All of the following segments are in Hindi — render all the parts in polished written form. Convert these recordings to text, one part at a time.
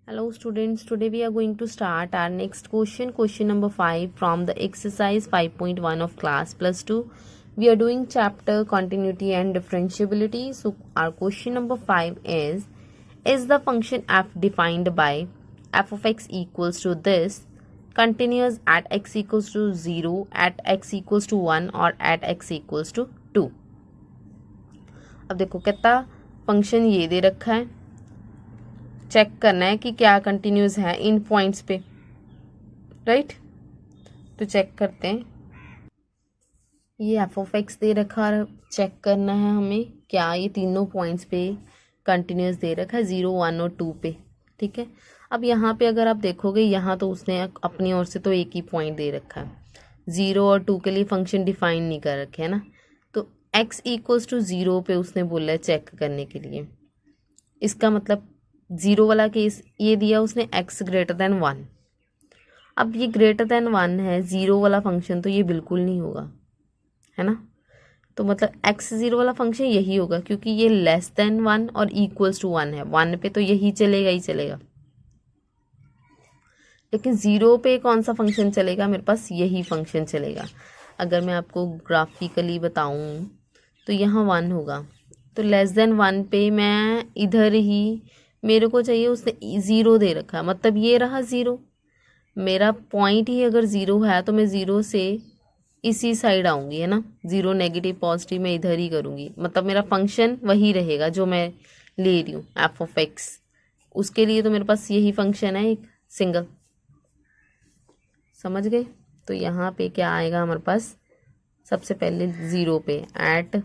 Hello students, today we are going to start our next question number 5 from the exercise 5.1 of class plus 2. We are doing chapter continuity and differentiability. So our question number 5 is the function f defined by f of x equals to this continuous at x equals to 0, at x equals to 1 or at x equals to 2. अब देखो कहता फंक्शन ये दे रखा है, चेक करना है कि क्या कंटिन्यूस है इन पॉइंट्स पे, राइट। तो चेक करते हैं, ये एफ ऑफ एक्स दे रखा है, चेक करना है हमें क्या ये तीनों पॉइंट्स पे कंटिन्यूस दे रखा है 0, 1 और 2 पे, ठीक है। अब यहाँ पे अगर आप देखोगे, यहाँ तो उसने अपनी ओर से तो एक ही पॉइंट दे रखा है, 0 और 2 के लिए फंक्शन डिफाइन नहीं कर रखे है ना। तो x इक्वल्स टू 0 पे उसने बोला है चेक करने के लिए। इसका मतलब 0 वाला केस ये दिया उसने x ग्रेटर देन 1। अब ये ग्रेटर देन 1 है, 0 वाला फंक्शन तो ये बिल्कुल नहीं होगा, है ना। तो मतलब x 0 वाला फंक्शन यही होगा, क्योंकि ये लेस देन 1 और इक्वल्स टू 1 है। 1 पे तो यही चलेगा ही चलेगा, लेकिन 0 पे कौन सा फंक्शन चलेगा, मेरे पास यही फंक्शन चलेगा। अगर मैं आपको ग्राफिकली बताऊं तो यहाँ 1 होगा, तो लेस देन 1 पे मैं इधर ही, मेरे को चाहिए, उसने 0 दे रखा है, मतलब ये रहा 0। मेरा पॉइंट ही अगर 0 है तो मैं 0 से इसी साइड आऊँगी, है ना। 0 नेगेटिव पॉजिटिव मैं इधर ही करूँगी, मतलब मेरा फंक्शन वही रहेगा जो मैं ले रही हूँ एफ ऑफ एक्स। उसके लिए तो मेरे पास यही फंक्शन है, एक सिंगल। समझ गए। तो यहाँ पे क्या आएगा हमारे पास, सबसे पहले 0 पे एट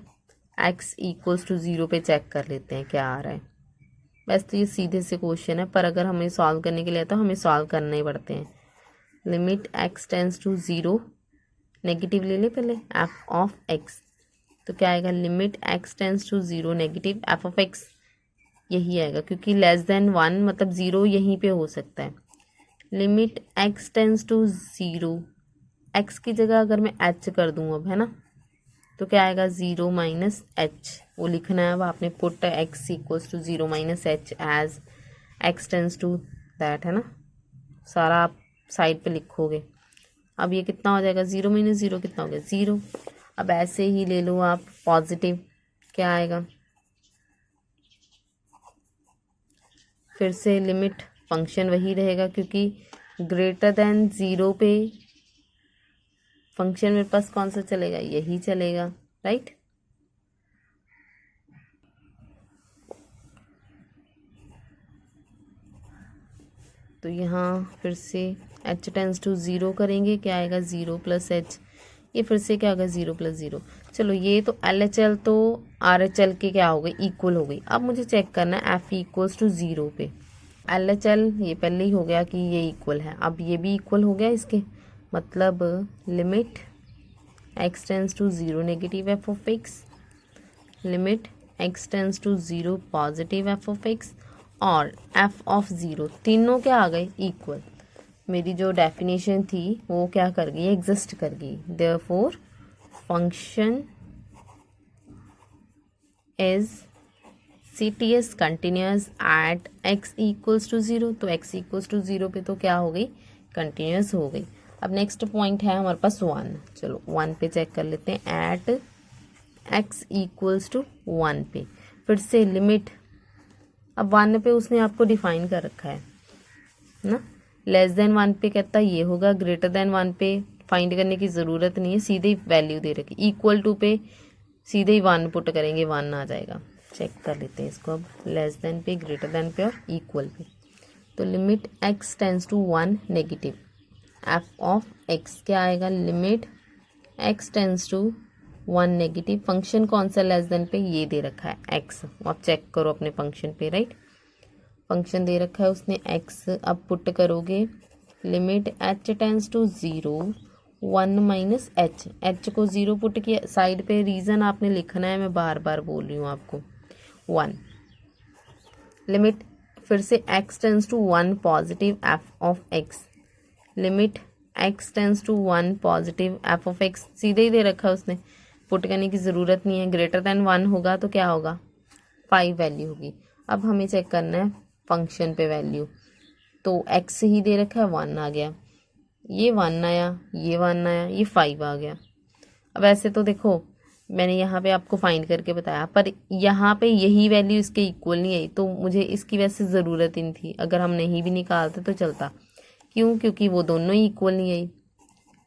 एक्स इक्वल्स टू 0 पे चेक कर लेते हैं क्या आ रहा है। वैसे तो ये सीधे से क्वेश्चन है, पर अगर हमें सॉल्व करने के लिए तो हमें सॉल्व करने ही पड़ते हैं। Limit x tends to 0, negative ले ले पहले, एफ ऑफ एक्स। तो क्या आएगा, limit x tends to 0 negative f of x, यही आएगा, क्योंकि लेस देन 1 मतलब 0 यहीं पे हो सकता है। Limit x tends to 0, x की जगह अगर मैं एच कर दूँ अब, है ना, तो क्या आएगा 0 माइनस एच, वो लिखना है। अब आपने put x equals to 0 minus h as x tends to that, है ना, सारा आप साइड पे लिखोगे। अब ये कितना हो जाएगा, 0 माइनस 0 कितना हो गया, 0। अब ऐसे ही ले लो आप पॉजिटिव, क्या आएगा, फिर से लिमिट, फंक्शन वही रहेगा, क्योंकि ग्रेटर देन 0 पे फंक्शन मेरे पास कौन सा चलेगा, यही चलेगा, राइट। तो यहाँ फिर से h टेंस टू 0 करेंगे, क्या आएगा 0 प्लस एच, ये फिर से क्या होगा 0 प्लस 0। चलो ये तो LHL तो RHL के क्या हो गई, इक्वल हो गई। अब मुझे चेक करना है f इक्वल्स टू 0 पे। LHL ये पहले ही हो गया कि ये इक्वल है, अब ये भी इक्वल हो गया इसके, मतलब limit x tends to 0 negative f of x, limit x tends to 0 positive f of x, और f ऑफ 0, तीनों क्या आ गए, इक्वल। मेरी जो डेफिनेशन थी वो क्या कर गई, एग्जिस्ट कर गई। Therefore function is CTS continuous at x equals to 0। तो x इक्वल्स टू 0 पे तो क्या हो गई, कंटिन्यूस हो गई। अब नेक्स्ट पॉइंट है हमारे पास 1, चलो 1 पे चेक कर लेते हैं। एट x इक्वल्स टू 1 पे फिर से लिमिट, अब 1 पे उसने आपको डिफाइन कर रखा है ना, लेस देन 1 पे कहता ये होगा, ग्रेटर देन 1 पे फाइंड करने की ज़रूरत नहीं है, सीधे ही वैल्यू दे रखी। इक्वल टू पे सीधे ही 1 पुट करेंगे, 1 आ जाएगा। चेक कर लेते हैं इसको अब, लेस देन पे, ग्रेटर देन पे और इक्वल पे। तो limit x tends to 1 negative f of x, क्या आएगा, limit x tends to 1 negative, function कौन सा लेस देन पे, ये दे रखा है x। आप चेक करो अपने फंक्शन पे, राइट। फंक्शन दे रखा है उसने x, अब पुट करोगे limit h tends to 0 1 minus h, h को 0 पुट किया साइड पे, रीज़न आपने लिखना है, मैं बार बार बोल रही हूँ आपको, 1। लिमिट फिर से x tends to 1 positive f of x, limit x tends to 1 positive f of x, सीधे ही दे रखा है उसने, पुट करने की ज़रूरत नहीं है। ग्रेटर देन 1 होगा तो क्या होगा, 5 वैल्यू होगी। अब हमें चेक करना है फंक्शन पे वैल्यू, तो x ही दे रखा है, 1 आ गया, ये 1 आया, ये 1 आया, ये 5 आ गया। अब ऐसे तो देखो मैंने यहाँ पे आपको फाइंड करके बताया, पर यहाँ पे यही वैल्यू इसके इक्वल नहीं आई, तो मुझे इसकी वैसे ज़रूरत ही नहीं थी। अगर हम नहीं भी निकालते तो चलता, क्यों? क्योंकि वो दोनों ही इक्वल नहीं आई।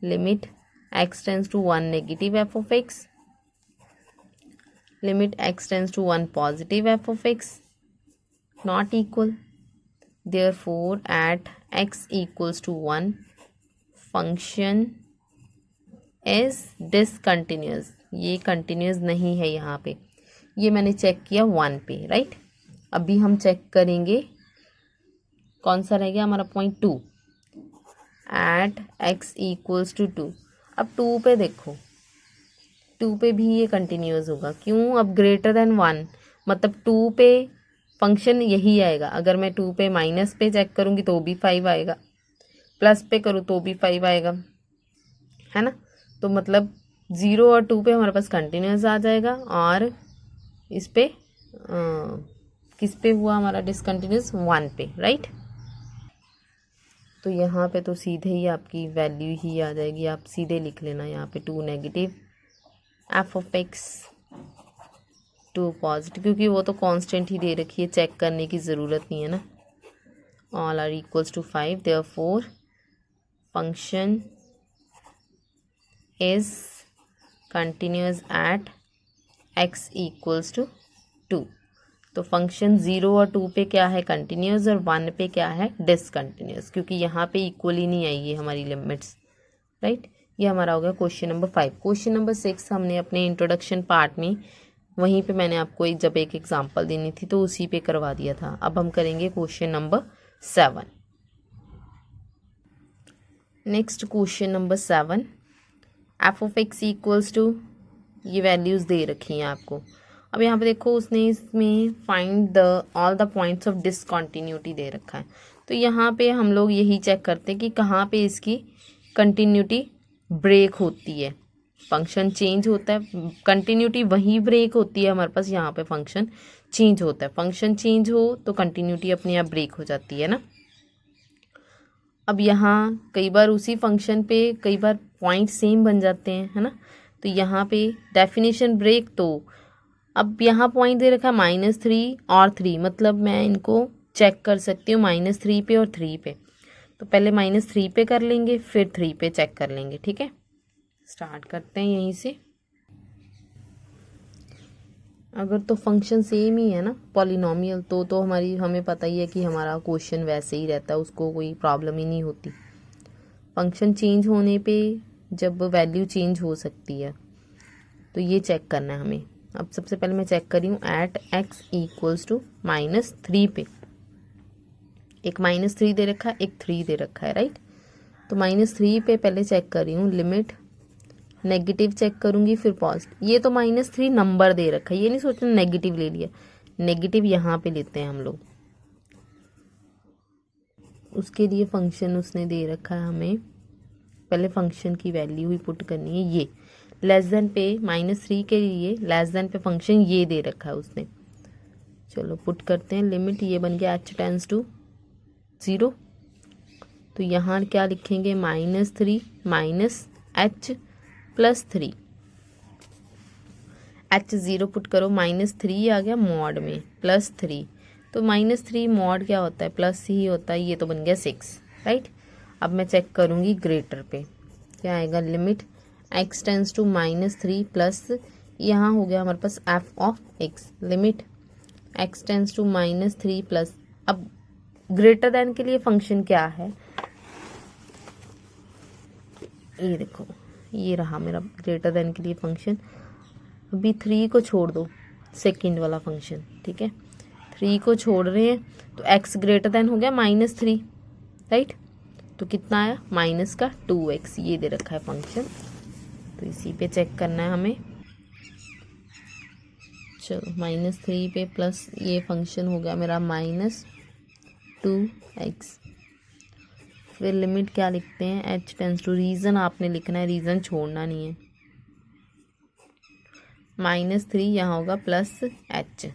Limit x tends to 1 negative f of x, limit x tends to 1 positive f of x, not equal. Therefore at x equals to 1 function is discontinuous, ये कंटिन्यूअस नहीं है यहाँ पे। ये मैंने चेक किया 1 पे, राइट। अभी हम चेक करेंगे कौन सा रह गया हमारा point 2, at x equals to 2। अब 2 पे देखो, 2 पे भी ये कंटिन्यूअस होगा, क्यों? अब ग्रेटर देन 1 मतलब 2 पे फंक्शन यही आएगा। अगर मैं 2 पे माइनस पे चेक करूँगी तो भी 5 आएगा, प्लस पे करूँ तो भी 5 आएगा, है ना। तो मतलब 0 और 2 पे हमारे पास कंटिन्यूअस आ जाएगा, और इस पे किस पे हुआ हमारा डिसकंटिन्यूअस? 1 पे, राइट। तो यहाँ पे तो सीधे ही आपकी वैल्यू ही आ जाएगी, आप सीधे लिख लेना यहाँ पे 2 negative f of x, 2 positive, क्योंकि वो तो कांस्टेंट ही दे रखी है, चेक करने की ज़रूरत नहीं है ना। All are equals to 5, therefore function is continuous at x equals to 2। तो फंक्शन 0 और 2 पे क्या है? कंटिन्यूस, और 1 पे क्या है? डिसकंटिन्यूस, क्योंकि यहाँ पे इक्वल ही नहीं आई है हमारी लिमिट्स, राइट। ये हमारा हो गया क्वेश्चन नंबर 5। क्वेश्चन नंबर 6 हमने अपने इंट्रोडक्शन पार्ट में, वहीं पे मैंने आपको जब एक एग्जांपल देनी थी तो उसी पे करवा दिया था। अब हम करेंगे question number 7। Next question number 7, f of x equals to, ये वैल्यूज़ दे रखी हैं आपको। अब यहाँ पे देखो उसने इसमें find the all the points of discontinuity दे रखा है। तो यहाँ पे हम लोग यही चेक करते हैं कि कहाँ पे इसकी कंटिन्यूटी ब्रेक होती है। फंक्शन चेंज होता है, कंटिन्यूटी वहीं ब्रेक होती है हमारे पास, यहाँ पे फंक्शन चेंज होता है। फंक्शन चेंज हो तो कंटिन्यूटी अपने आप ब्रेक हो जाती है ना। अब यहाँ कई बार उसी फंक्शन पे कई बार पॉइंट सेम बन जाते हैं, है ना। तो यहाँ पे डेफिनेशन ब्रेक, तो अब यहाँ पॉइंट दे रखा है -3 और 3, मतलब मैं इनको चेक कर सकती हूँ -3 पे और 3 पे। तो पहले -3 पे कर लेंगे, फिर 3 पे चेक कर लेंगे, ठीक है। स्टार्ट करते हैं यहीं से। अगर तो फंक्शन सेम ही है ना, पॉलिनोमियल, तो हमें पता ही है कि हमारा क्वेश्चन वैसे ही रहता है, उसको कोई प्रॉब्लम ही नहीं होती। फंक्शन चेंज होने पे जब वैल्यू चेंज हो सकती है, तो ये चेक करना है हमें। अब सबसे पहले मैं चेक कर रही हूँ एट x इक्वल्स टू -3 पे। एक -3 दे रखा है, एक 3 दे रखा है, राइट। तो -3 पे पहले चेक कर रही हूँ, लिमिट नेगेटिव चेक करूँगी, फिर पॉजिटिव। ये तो -3 नंबर दे रखा है, ये नहीं सोचना नेगेटिव ले लिया, नेगेटिव यहाँ पे लेते हैं हम लोग। उसके लिए फंक्शन उसने दे रखा है हमें, पहले फंक्शन की वैल्यू ही पुट करनी है। ये लेस देन पे -3 के लिए लेस देन पे फंक्शन ये दे रखा है उसने। चलो पुट करते हैं, लिमिट ये बन गया h टेंस टू 0। तो यहाँ क्या लिखेंगे? -3 minus h plus 3, h 0 put करो, -3 आ गया मॉड में, प्लस 3, तो -3 मॉड क्या होता है? प्लस ही होता है, ये तो बन गया 6, राइट। अब मैं चेक करूँगी ग्रेटर पे क्या आएगा, limit x tends to -3 plus, यहाँ हो गया हमारे पास f of x, limit x tends to -3 plus. अब ग्रेटर देन के लिए फंक्शन क्या है, ये देखो, ये रहा मेरा ग्रेटर देन के लिए फंक्शन। अभी 3 को छोड़ दो, सेकंड वाला फंक्शन, ठीक है। 3 को छोड़ रहे हैं तो x ग्रेटर देन हो गया -3, राइट। तो कितना आया? माइनस का 2x, ये दे रखा है फंक्शन, तो इसी पे चेक करना है हमें। चलो -3 पे प्लस ये फंक्शन हो गया मेरा -2x। फिर लिमिट क्या लिखते हैं? h टेंस टू, रीज़न आपने लिखना है, रीज़न छोड़ना नहीं है। -3 यहाँ होगा प्लस h,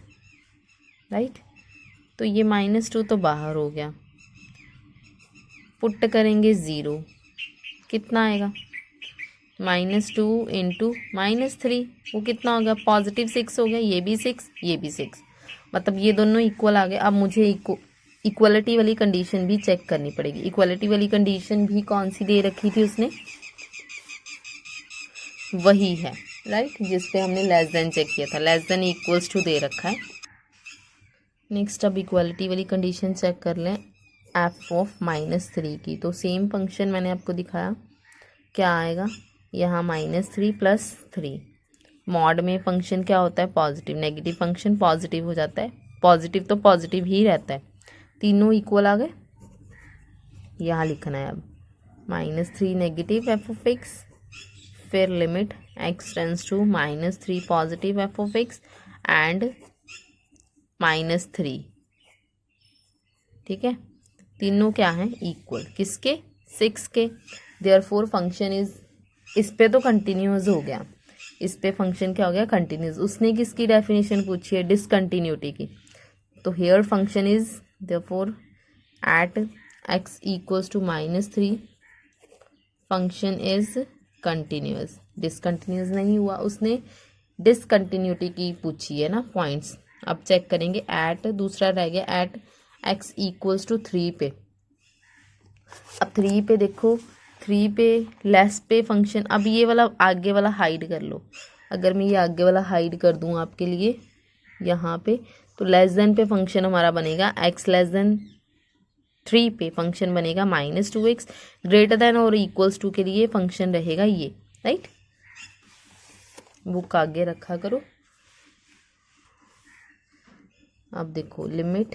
राइट। तो ये -2 तो बाहर हो गया, पुट करेंगे 0, कितना आएगा -2 इंटू -3, वो कितना हो गया +6 हो गया, ये भी 6 ये भी 6, मतलब ये दोनों इक्वल आ गए। अब मुझे इक्वलिटी वाली कंडीशन भी चेक करनी पड़ेगी। इक्वलिटी वाली कंडीशन भी कौन सी दे रखी थी उसने, वही है राइट, जिस पे हमने लेस देन चेक किया था, लेस देन इक्वल्स टू दे रखा है। नेक्स्ट अब इक्वलिटी वाली कंडीशन चेक कर लें f ऑफ -3 की। तो सेम फंक्शन मैंने आपको दिखाया, क्या आएगा यहाँ -3 + 3। मॉड में फंक्शन क्या होता है पॉजिटिव, नेगेटिव फंक्शन पॉजिटिव हो जाता है, पॉजिटिव तो पॉजिटिव ही रहता है। तीनों इक्वल आ गए, यहाँ लिखना है अब -3 नेगेटिव f ऑफ x, फिर limit x tends to -3 positive f of x and -3, ठीक है। तीनों क्या हैं इक्वल, किसके 6 के। देयरफॉर फंक्शन इज, इस पे तो कंटिन्यूअस हो गया, इस पे फंक्शन क्या हो गया कंटिन्यूअस। उसने किसकी डेफिनेशन पूछी है डिसकंटिन्यूटी की, तो here function is therefore at x equals to -3 function is continuous. Discontinuous नहीं हुआ, उसने डिसकंटिन्यूटी की पूछी है ना पॉइंट्स। अब चेक करेंगे एट, दूसरा रह गया एट x इक्वल्स टू 3 पे। अब 3 पे देखो, 3 पे लेस पे फंक्शन, अब ये वाला आगे वाला हाइड कर लो। अगर मैं ये आगे वाला हाइड कर दूँ आपके लिए यहाँ पे, तो लेस देन पे फंक्शन हमारा बनेगा x लेस देन 3 पे फंक्शन बनेगा -2x, ग्रेटर देन और इक्वल्स टू के लिए फंक्शन रहेगा ये, राइट। बुक आगे रखा करो। अब देखो लिमिट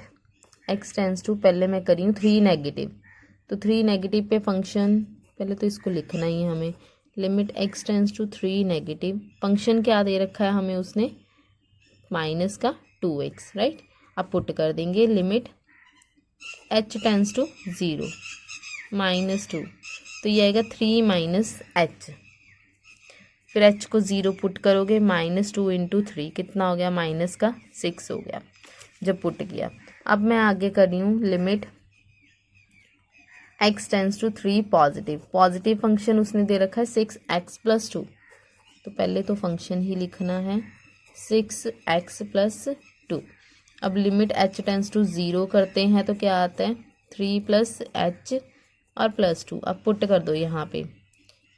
x टेंड्स टू, पहले मैं करी हूँ 3 नेगेटिव, तो 3 नेगेटिव पे फंक्शन, पहले तो इसको लिखना ही है हमें, limit x tends to 3 negative, function क्या दे रखा है हमें उसने -2x, राइट। अब पुट कर देंगे लिमिट h टेंड्स टू 0 -2, तो ये आएगा 3 -h, फिर h को 0 पुट करोगे, -2 इंटू 3 कितना हो गया -6 हो गया जब पुट किया। अब मैं आगे कर रही हूँ limit x tends to 3 positive, positive function उसने दे रखा है 6x + 2, तो पहले तो फंक्शन ही लिखना है 6x + 2। अब लिमिट h टेंड्स टू 0 करते हैं तो क्या आता है 3 + h और +2। अब पुट कर दो यहाँ पे,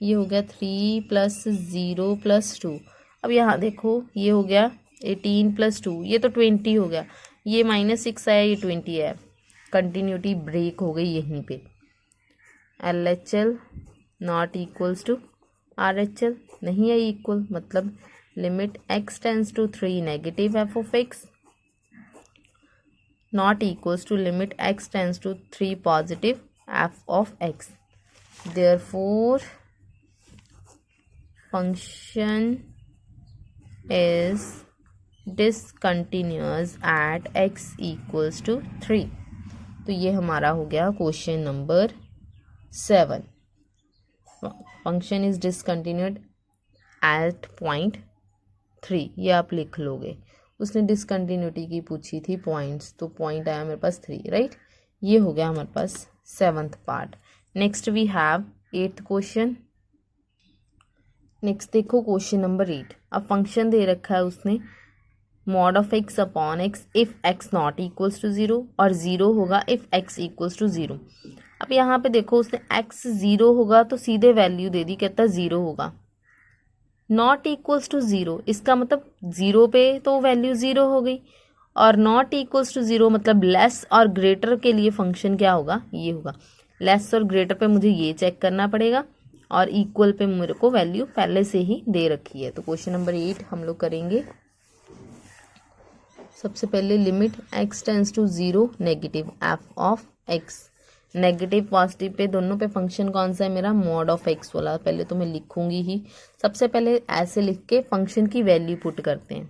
ये हो गया 3 + 0 + 2। अब यहाँ देखो ये हो गया 18 + 2, ये तो 20 हो गया, ये -6 आया, ये 20 है, कंटिन्यूटी ब्रेक हो गई यहीं पे। LHL not equals to RHL, नहीं है इक्वल, मतलब limit x tends to 3 negative f of x not equals to limit x tends to 3 positive f of x। Therefore function is discontinuous at x equals to 3। तो ये हमारा हो गया question number 7। Function is discontinued at point 3, ये आप लिख लोगे। उसने डिसकंटिन्यूटी की पूछी थी पॉइंट्स, तो पॉइंट आया मेरे पास 3, राइट। ये हो गया हमारे पास 7th part. Next we have 8th question. Next देखो क्वेश्चन नंबर 8। अब फंक्शन दे रखा है उसने mod of x upon x if x not equals to 0, और 0 होगा इफ x इक्वल्स टू 0। अब यहाँ पे देखो उसने x 0 होगा तो सीधे वैल्यू दे दी, कहता 0 होगा, नॉट इक्वल्स टू 0, इसका मतलब 0 पे तो वैल्यू 0 हो गई, और नॉट इक्वल्स टू 0 मतलब लेस और ग्रेटर के लिए फंक्शन क्या होगा, ये होगा। लेस और ग्रेटर पे मुझे ये चेक करना पड़ेगा, और इक्वल पे मेरे को वैल्यू पहले से ही दे रखी है। तो क्वेश्चन नंबर 8 हम लोग करेंगे। सबसे पहले limit x tends to 0 negative f of x, negative positive पे दोनों पे फंक्शन कौन सा है मेरा mod ऑफ x वाला, पहले तो मैं लिखूंगी ही। सबसे पहले ऐसे लिख के फंक्शन की वैल्यू पुट करते हैं,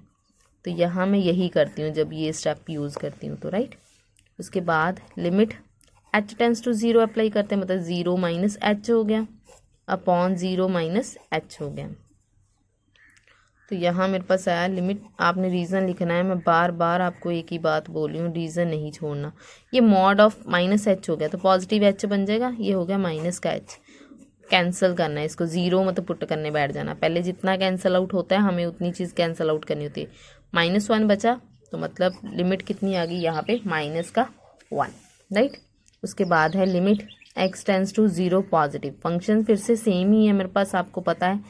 तो यहाँ मैं यही करती हूँ जब ये स्टेप यूज़ करती हूँ, तो राइट। उसके बाद limit h tends to 0 apply करते हैं, मतलब 0 - h हो गया अपॉन 0 - h हो गया। तो यहाँ मेरे पास आया लिमिट, आपने रीज़न लिखना है। मैं बार बार आपको एक ही बात बोल रही हूँ, रीज़न नहीं छोड़ना। ये मॉड ऑफ माइनस एच हो गया तो पॉजिटिव एच बन जाएगा, ये हो गया माइनस का एच। कैंसिल करना है इसको, ज़ीरो मतलब पुट करने बैठ जाना। पहले जितना कैंसिल आउट होता है हमें उतनी चीज़ कैंसिल आउट करनी होती है। -1 बचा तो मतलब लिमिट कितनी आ गई यहाँ पे, -1, राइट। उसके बाद है limit x tends to 0 positive. Function फिर से सेम ही है मेरे पास, आपको पता है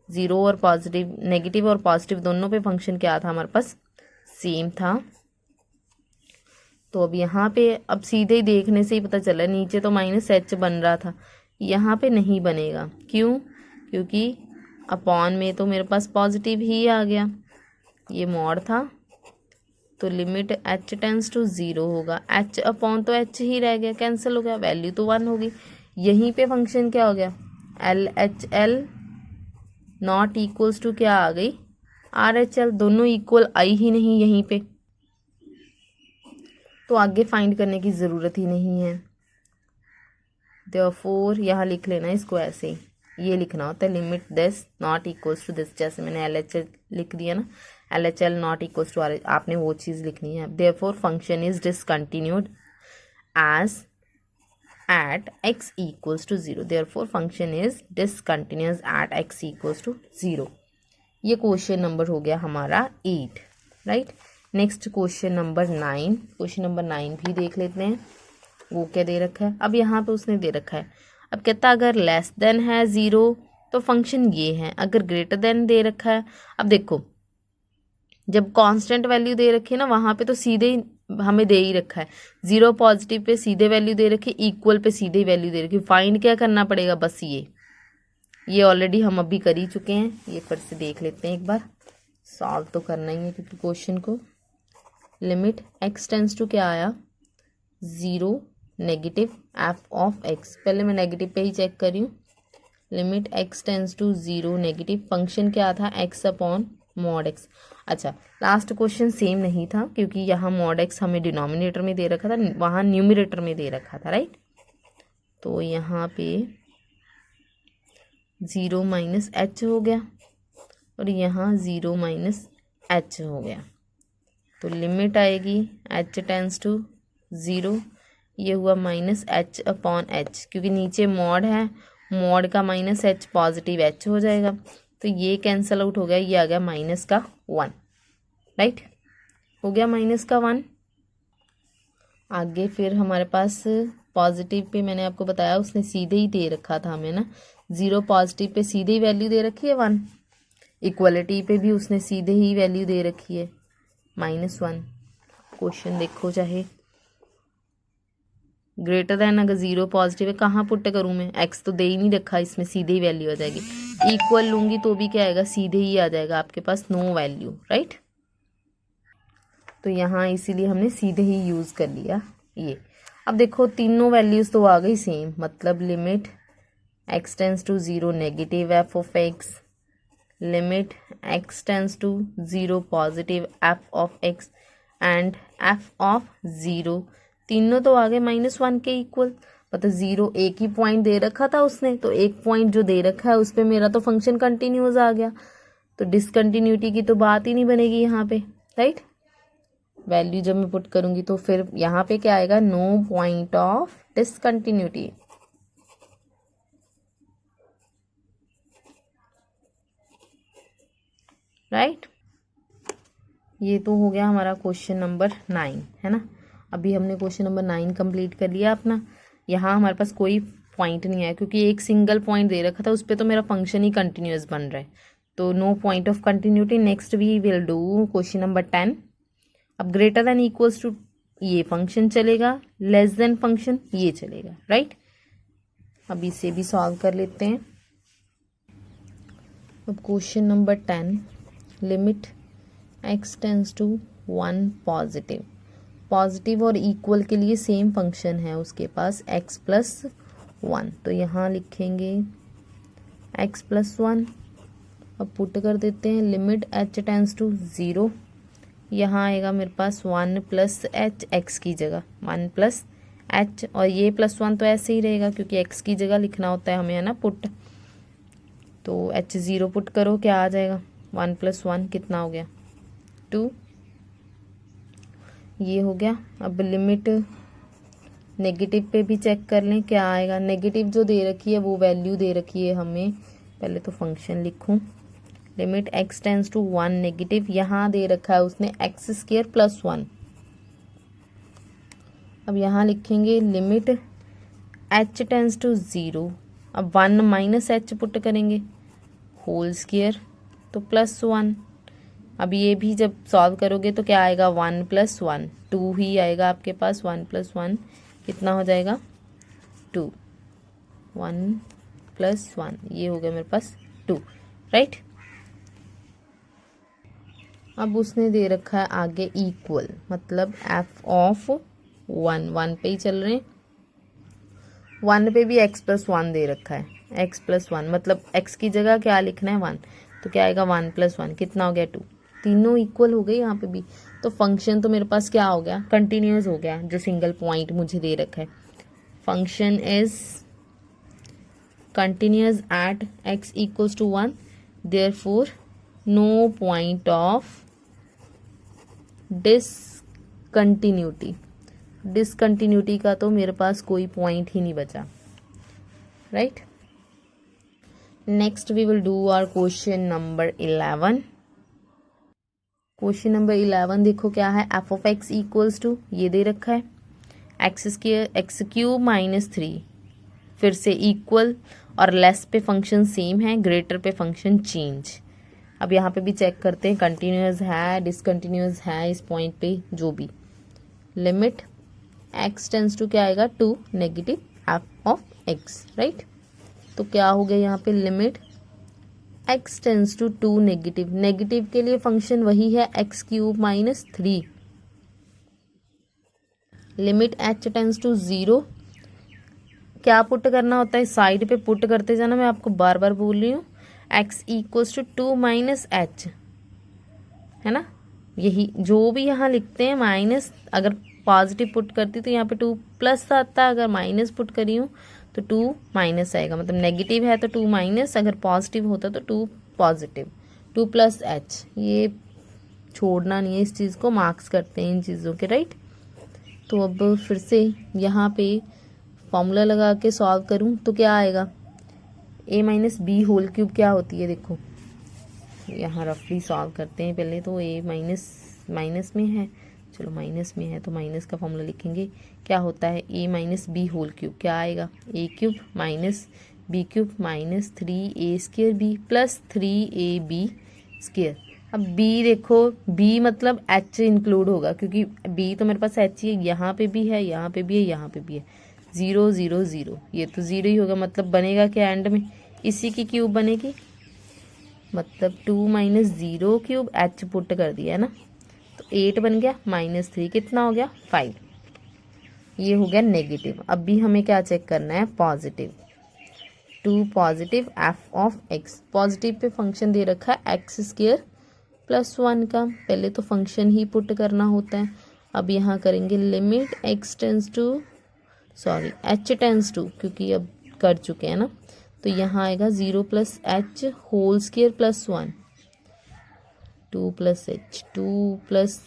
0 और पॉजिटिव, नेगेटिव और पॉजिटिव दोनों पे फंक्शन क्या था हमारे पास, सेम था। तो अब यहाँ पे अब सीधे ही देखने से ही पता चला, नीचे तो -h बन रहा था, यहाँ पे नहीं बनेगा। क्यों? क्योंकि अपॉन में तो मेरे पास पॉजिटिव ही आ गया, ये मॉड था तो लिमिट h टेंस टू 0 होगा। h अपॉन तो h ही रह गया, कैंसिल हो गया, वैल्यू तो 1 होगी। यहीं पे फंक्शन क्या हो गया, LHL नॉट इक्वल्स टू क्या आ गई, RHL। दोनों इक्वल आई ही नहीं यहीं पे, तो आगे फाइंड करने की ज़रूरत ही नहीं है। देयरफॉर यहाँ लिख लेना इसको ऐसे ही, ये लिखना होता है limit this not equals to this. जैसे मैंने LHL लिख दिया ना, LHL not equals to RH, आपने वो चीज़ लिखनी है। Therefore function is discontinued as at x equals to 0। Therefore function is discontinuous at x equals to 0। ये क्वेश्चन नंबर हो गया हमारा 8, right. Next question number 9। Question number 9 भी देख लेते हैं, वो क्या दे रखा है। अब यहाँ पे उसने दे रखा है, अब कहता अगर लेस देन है 0 तो फंक्शन ये है, अगर ग्रेटर देन दे रखा है। अब देखो जब कांस्टेंट वैल्यू दे रखी है ना, वहाँ पे तो सीधे ही हमें दे ही रखा है, 0 पॉजिटिव पे सीधे वैल्यू दे रखी, इक्वल पे सीधे वैल्यू दे रखी। फाइंड क्या करना पड़ेगा, बस ये ऑलरेडी हम अभी कर ही चुके हैं, ये फिर से देख लेते हैं एक बार। सॉल्व तो करना ही है क्योंकि क्वेश्चन को। लिमिट x टेंस टू क्या आया, 0 नेगेटिव f ऑफ x। पहले मैं नेगेटिव पे ही चेक कर रही हूँ। Limit x tends to 0 negative, function क्या था, x अपॉन मॉड x। अच्छा, लास्ट क्वेश्चन सेम नहीं था क्योंकि यहाँ मॉड x हमें डिनोमिनेटर में दे रखा था, वहाँ न्यूमरेटर में दे रखा था, राइट। तो यहाँ पे 0 माइनस h हो गया और यहाँ 0 माइनस h हो गया, तो लिमिट आएगी h टेंस टू 0, ये हुआ -h अपॉन h। क्योंकि नीचे मॉड है, मॉड का -h पॉजिटिव h हो जाएगा, तो ये कैंसल आउट हो गया, ये आ गया -1, राइट। हो गया -1। आगे फिर हमारे पास पॉजिटिव पे मैंने आपको बताया उसने सीधे ही दे रखा था हमें ना, 0 पॉजिटिव पे सीधे ही वैल्यू दे रखी है 1, इक्वलिटी पे भी उसने सीधे ही वैल्यू दे रखी है -1। क्वेश्चन देखो चाहे ग्रेटर देन, अगर 0 पॉजिटिव है कहाँ पुट करूँ मैं, x तो दे ही नहीं रखा, इसमें सीधे ही वैल्यू आ जाएगी। इक्वल लूँगी तो भी क्या आएगा, सीधे ही आ जाएगा आपके पास, नो वैल्यू, राइट। तो यहाँ इसीलिए हमने सीधे ही यूज़ कर लिया ये। अब देखो तीनों वैल्यूज़ तो आ गई सेम, मतलब limit x tends to 0 negative f of x, limit x tends to 0 positive f of x and f of 0, तीनों तो आ गए -1 के इक्वल। मतलब 0 एक ही पॉइंट दे रखा था उसने, तो एक पॉइंट जो दे रखा है उस पर मेरा तो फंक्शन कंटिन्यूअस आ गया, तो डिसकंटिन्यूटी की तो बात ही नहीं बनेगी यहाँ पे, राइट। वैल्यू जब मैं पुट करूँगी तो फिर यहाँ पे क्या आएगा, no point of discontinuity, right. ये तो हो गया हमारा क्वेश्चन नंबर 9, है ना। अभी हमने क्वेश्चन नंबर 9 कंप्लीट कर लिया अपना। यहाँ हमारे पास कोई पॉइंट नहीं आया क्योंकि एक सिंगल पॉइंट दे रखा था, उस पर तो मेरा फंक्शन ही कंटिन्यूअस बन रहा है, तो no point of continuity. Next we will do question number 10। अब ग्रेटर देन इक्वल्स टू ये फंक्शन चलेगा, लेस देन फंक्शन ये चलेगा, राइट। अब इसे भी सॉल्व कर लेते हैं। अब question number 10, limit x tends to 1 positive. Positive और इक्वल के लिए सेम फंक्शन है उसके पास, x प्लस 1, तो यहाँ लिखेंगे x प्लस 1। अब पुट कर देते हैं, लिमिट h टेंस टू 0, यहाँ आएगा मेरे पास 1 प्लस h, x की जगह 1 प्लस h, और ये +1 तो ऐसे ही रहेगा क्योंकि x की जगह लिखना होता है हमें, है ना, पुट। तो h 0 पुट करो, क्या आ जाएगा 1 + 1 कितना हो गया 2, ये हो गया। अब लिमिट नेगेटिव पे भी चेक कर लें क्या आएगा। नेगेटिव जो दे रखी है वो वैल्यू दे रखी है हमें, पहले तो फंक्शन लिखूं, limit x tends to 1 negative, यहाँ दे रखा है उसने x² + 1। अब यहाँ लिखेंगे लिमिट h टेंस टू 0, अब 1 - h पुट करेंगे होल स्क्वायर तो +1। अब ये भी जब सॉल्व करोगे तो क्या आएगा 1 + 1 2 ही आएगा आपके पास। 1 + 1 कितना हो जाएगा 2, 1 + 1 ये हो गया मेरे पास 2, राइट। अब उसने दे रखा है आगे इक्वल, मतलब f(1) 1 पे ही चल रहे हैं, 1 पे भी x + 1 दे रखा है, x + 1 मतलब x की जगह क्या लिखना है 1, तो क्या आएगा 1 + 1 कितना हो गया 2, तीनों इक्वल हो गए यहाँ पे भी। तो फंक्शन तो मेरे पास क्या हो गया कंटिन्यूस हो गया, जो सिंगल पॉइंट मुझे दे रखा है। Function is continuous at x = 1, therefore no point of discontinuity. Discontinuity का तो मेरे पास कोई पॉइंट ही नहीं बचा, right. Next we will do our question number 11। Question number 11 देखो क्या है, f(x) = ये दे रखा है x³ - 3, फिर से इक्वल और लेस पे फंक्शन सेम है, ग्रेटर पे फंक्शन चेंज। अब यहाँ पे भी चेक करते हैं कंटिन्यूस है डिसकंटिन्यूस है इस पॉइंट पे, जो भी लिमिट x टेंस टू क्या आएगा 2 नेगेटिव f(x), राइट। तो क्या हो गया यहाँ पे limit x tends to 2 negative, negative के लिए फंक्शन वही है x³ - 3, limit h tends to 0, क्या पुट करना होता है साइड पे पुट करते जाना, मैं आपको बार बार बोल रही हूँ, x = 2 - h, है ना, यही जो भी यहाँ लिखते हैं माइनस, अगर पॉजिटिव पुट करती तो यहाँ पे 2 प्लस आता है, अगर माइनस पुट करी हूँ तो 2 माइनस आएगा, मतलब नेगेटिव है तो 2 माइनस, अगर पॉजिटिव होता तो 2 पॉजिटिव, 2 + h, ये छोड़ना नहीं है, इस चीज़ को मार्क्स करते हैं इन चीज़ों के, राइट। तो अब फिर से यहाँ पे फॉर्मूला लगा के सॉल्व करूँ तो क्या आएगा, a - b होल क्यूब क्या होती है, देखो यहाँ रफली सॉल्व करते हैं। पहले तो a माइनस में है, चलो माइनस में है तो माइनस का फॉर्मूला लिखेंगे, क्या होता है a - b होल क्यूब, क्या आएगा a³ - b³ - 3a² b + 3ab²। अब b देखो, b मतलब h इंक्लूड होगा, क्योंकि b तो मेरे पास h ही है, यहाँ पे भी है, यहाँ पे भी है, यहाँ पे भी है, 0 0 0, ये तो 0 ही होगा, मतलब बनेगा क्या एंड में, इसी की क्यूब बनेगी, मतलब 2 - 0³ h पुट कर दिया है ना, तो 8 बन गया, -3 कितना हो गया 5, ये हो गया नेगेटिव। अब भी हमें क्या चेक करना है positive, 2 positive f(x), positive pay function दे रखा है x² + 1 का, पहले तो फंक्शन ही पुट करना होता है। अब यहाँ करेंगे लिमिट h टेंस टू, क्योंकि अब कर चुके हैं ना, तो यहाँ आएगा 0 + h whole square + 1, 2 + h 2 plus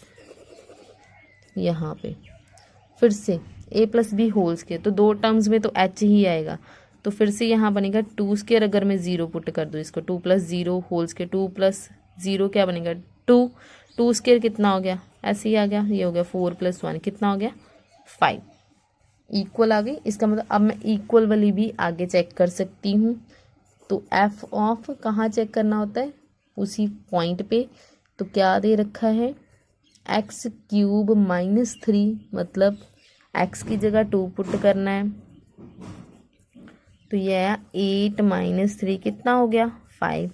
यहाँ पे फिर से a + b होल स्क्वायर, तो दो टर्म्स में तो h ही आएगा, तो फिर से यहाँ बनेगा 2², अगर मैं 0 पुट कर दूँ इसको, 2 + 0 होल स्क्वायर, 2 + 0 क्या बनेगा 2, 2² कितना हो गया ऐसे ही आ गया, ये हो गया 4 + 1 कितना हो गया 5, इक्वल आ गई। इसका मतलब अब मैं इक्वल वाली भी आगे चेक कर सकती हूँ। तो f(ऑफ) कहाँ चेक करना होता है, उसी पॉइंट पे, तो क्या दे रखा है x³ - 3, मतलब x की जगह 2 पुट करना है, तो यह आया 8 - 3 कितना हो गया 5,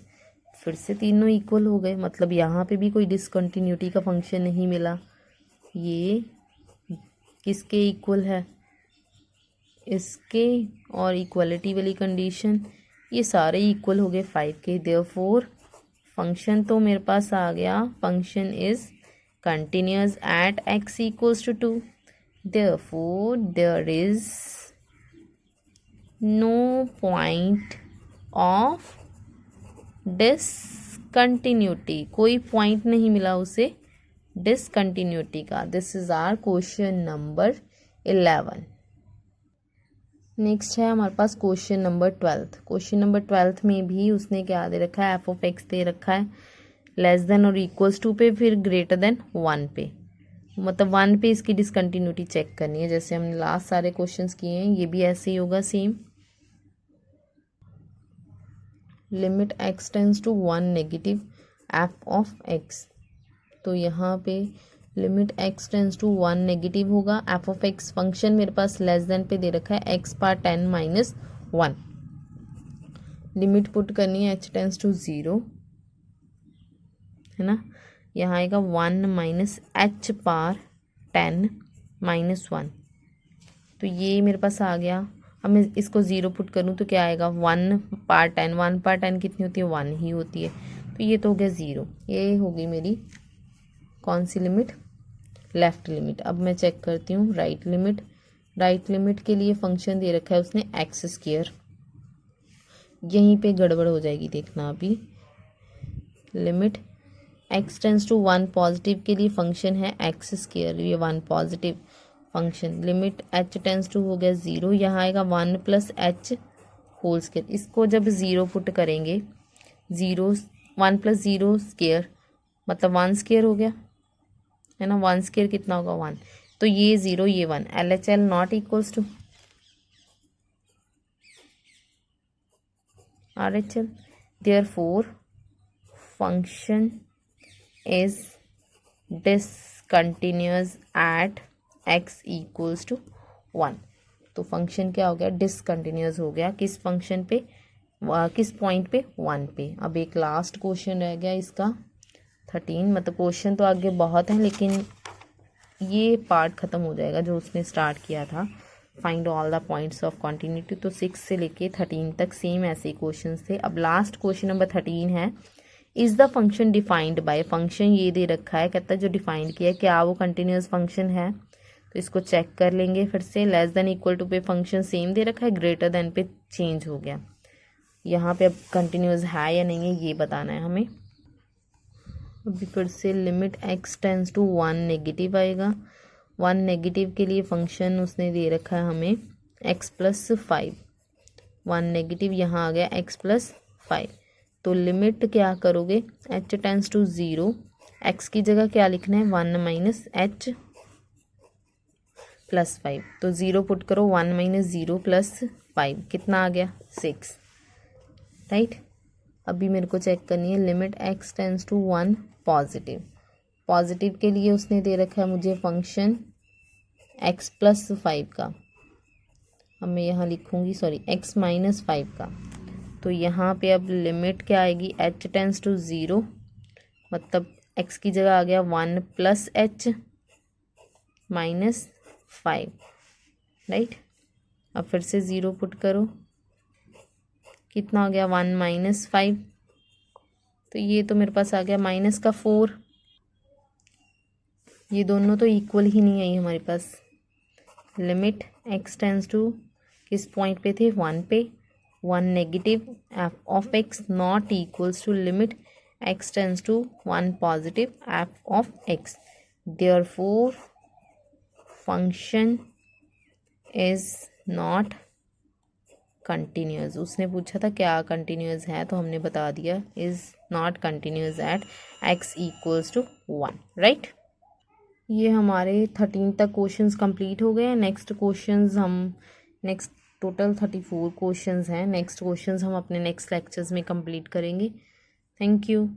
फिर से तीनों इक्वल हो गए, मतलब यहाँ पे भी कोई डिसकंटिन्यूटी का फंक्शन नहीं मिला। ये किसके इक्वल है, इसके, और इक्वलिटी वाली कंडीशन, ये सारे इक्वल हो गए 5 के, देयरफॉर फंक्शन तो मेरे पास आ गया, function is continuous at x = 2, therefore there is no point of discontinuity discontinuity, कोई पॉइंट नहीं मिला उसे डिसकंटिन्यूटी का। This is our question number 11। Next है हमारे पास क्वेश्चन नंबर 12। क्वेश्चन नंबर 12 में भी उसने क्या दे रखा है, एफ ऑफ एक्स दे रखा है लेस देन और इक्वल्स टू पे, फिर ग्रेटर देन 1 पे, मतलब 1 पे इसकी डिसकंटिन्यूटी चेक करनी है। जैसे हमने लास्ट सारे क्वेश्चंस किए हैं, ये भी ऐसे ही होगा same. Limit x tends to 1 negative f of x, तो यहाँ पे limit x tends to 1 negative होगा। एफ ऑफ एक्स फंक्शन मेरे पास लेस देन पे दे रखा है एक्स पावर 10 माइनस 1। लिमिट पुट करनी है एच टेंस टू 0, है ना। यहाँ आएगा 1 माइनस एच पावर 10 माइनस 1, तो ये मेरे पास आ गया। अब मैं इसको 0 पुट करूँ तो क्या आएगा, 1 पावर 10, 1 पावर 10 कितनी होती है, 1 ही होती है, तो ये तो हो गया 0। ये होगी मेरी कौन सी लिमिट, लेफ्ट लिमिट। अब मैं चेक करती हूँ राइट लिमिट। राइट लिमिट के लिए फंक्शन दे रखा है उसने एक्स स्क्वायर, यहीं पे गड़बड़ हो जाएगी, देखना अभी। Limit x tends to 1 positive के लिए फंक्शन है एक्स स्क्वायर, ये 1 positive function. Limit h tends to हो गया 0, यहाँ आएगा 1 प्लस एच होल स्क्वायर। इसको जब 0 पुट करेंगे, 0 1 प्लस 0 स्क्वायर मतलब 1 स्क्वायर हो गया, है ना। 1 स्क्वायर कितना होगा 1, तो ये 0 ये 1, L H L not equals to R H L, therefore function is discontinuous at x equals to 1। तो फंक्शन क्या हो गया, डिसकंटिन्यूअस हो गया। किस फंक्शन पे, किस पॉइंट पे, 1 पे। अब एक लास्ट क्वेश्चन रह गया इसका 13, मतलब क्वेश्चन तो आगे बहुत है लेकिन ये पार्ट ख़त्म हो जाएगा जो उसने स्टार्ट किया था, find all the points of continuity. तो 6 से लेके 13 तक सेम ऐसे क्वेश्चंस थे। अब लास्ट क्वेश्चन नंबर 13 है, is the function defined by, function ये दे रखा है, कहता है जो डिफाइंड किया है क्या वो कंटिन्यूस फंक्शन है, तो इसको चेक कर लेंगे फिर से। लेस देन इक्वल टू पे फंक्शन सेम दे रखा है, ग्रेटर देन पे चेंज हो गया। यहाँ पे अब कंटिन्यूस है या नहीं है ये बताना है हमें। अभी फिर से limit x tends to 1 negative आएगा। 1 नेगेटिव के लिए फंक्शन उसने दे रखा है हमें एक्स प्लस 5। 1 नेगेटिव यहाँ आ गया एक्स प्लस 5, तो लिमिट क्या करोगे, एच टेंस टू 0, एक्स की जगह क्या लिखना है 1 माइनस एच प्लस 5, तो 0 पुट करो, 1 माइनस 0 प्लस 5 कितना आ गया 6, राइट। अभी मेरे को चेक करनी है limit x tends to 1 positive. Positive के लिए उसने दे रखा है मुझे फंक्शन एक्स प्लस 5 का, अब मैं यहाँ लिखूँगी सॉरी एक्स माइनस 5 का, तो यहाँ पे अब लिमिट क्या आएगी, एच टेंस टू 0, मतलब एक्स की जगह आ गया 1 प्लस एच माइनस 5, राइट। अब फिर से 0 पुट करो, कितना हो गया 1 माइनस 5, तो ये तो मेरे पास आ गया माइनस का 4। ये दोनों तो इक्वल ही नहीं आई हमारे पास। लिमिट एक्स टेंस टू किस पॉइंट पे थे, 1 पे, 1 negative f of x not equals to limit x tends to 1 positive f of x, therefore function is not continuous. उसने पूछा था क्या कंटिन्यूअस है, तो हमने बता दिया is not continuous at x equals to 1, right. ये हमारे 13 तक क्वेश्चंस कंप्लीट हो गए हैं। नेक्स्ट क्वेश्चंस हम नेक्स्ट टोटल 34 क्वेश्चंस हैं। नेक्स्ट क्वेश्चंस हम अपने नेक्स्ट लेक्चर्स में कंप्लीट करेंगे। Thank you.